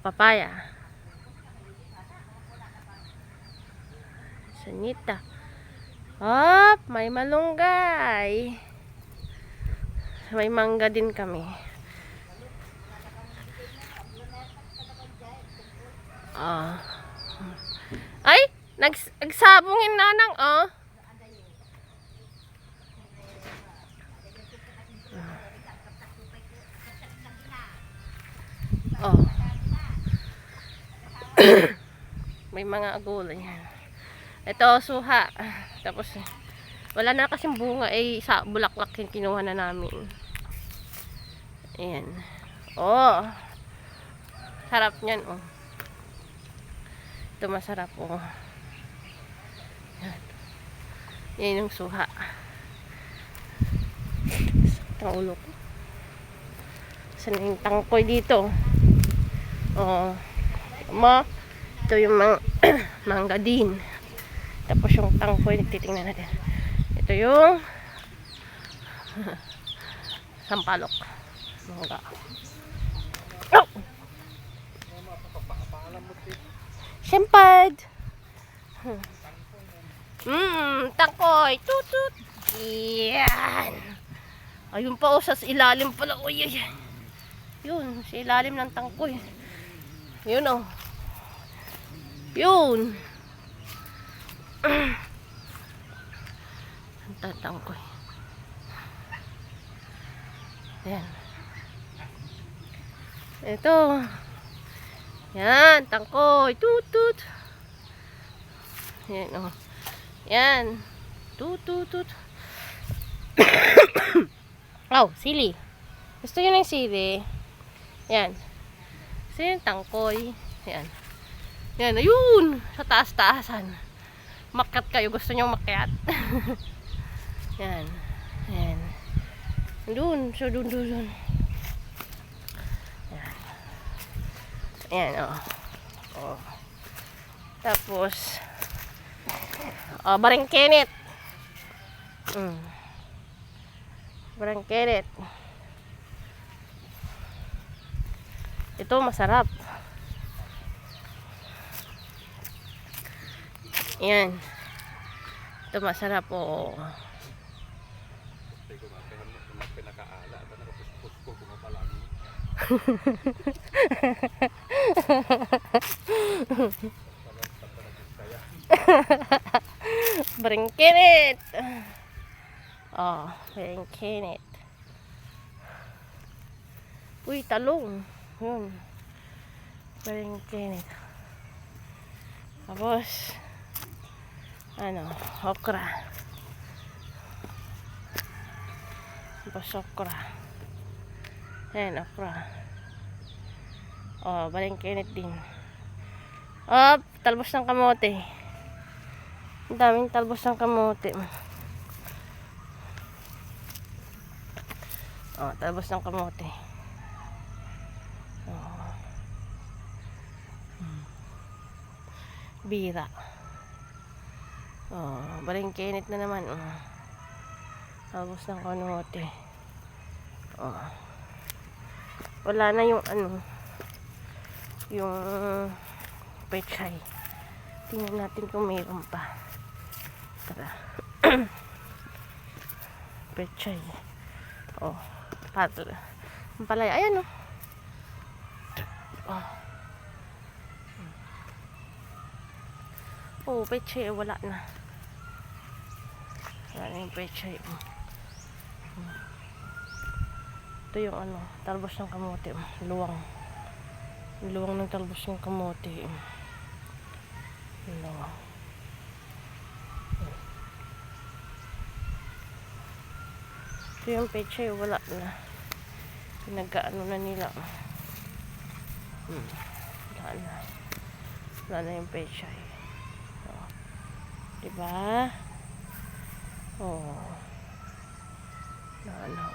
Papaya. Sanita. Hop, may malunggay. May mangga din kami. Ay, nagsabungin nanang, oh. Oh. May mga gulay. Ito, suha. Tapos, wala na kasing bunga. Sa bulaklak yung kinuha na namin. Ayan. Oh. Sarap niyan, oh. Ito masarap, oh. Yan. Yan yung suha. Ang ulo ko. Saan yung tangkoy dito? Oh. Ito yung mangga din. Tapos yung tangkoy, nagtitingnan natin. Ito yung sampalok. Mangga. Oh! Sempad. Tangkoy. Tutut. Yan. Ayun pa, sa ilalim pala. Uy, ay. Yun, sa ilalim ng tangkoy. Yun, oh. Yun. Ang tatangkoy. Yan. Ito. Yan, tangkoy. Tutut. Yan, oh. Yan. Tutut. Oh, sili. Gusto nyo ng sili? Yan. Gusto nyo ng tangkoy? Yan. Yan, ayun. Sa taas-taasan. Makyat kayo. Gusto nyo makyat? Yan. Yan. Doon. So, doon. Yan. Yan, oh. Oh. Tapos, barengkenit. Barengkenit. Ito masarap. Yan. Ito masarap, oh. Barengkenit. Oh, barengkenit. Uy, talong. Yun. Barengkenit. Tapos, okra. Tapos okra. Ayan, okra. Oh, barengkenit din. Oh, talbos ng kamote. Ang daming talbos ng kamote. Oh, talbos ng kamote. Oh. Bira. Oh, barengkenit na naman. Oh. Talbos ng kamote. Oh. Wala na yung yung pechay. Tingnan natin kung mayroon pa. Tara. Pechay. Oh, patla. Ang palaya, ayan, oh. Oh, pechay, wala na. Wala na yung pechay. Ito yung talbos ng kamote. Luwang. Luwang ng talbos ng kamote. Luwang. Ito yung pechay, wala na. Pinag-ano na nila. Wala na. Wala na yung pechay. Oh. Diba? Oh. Wala na.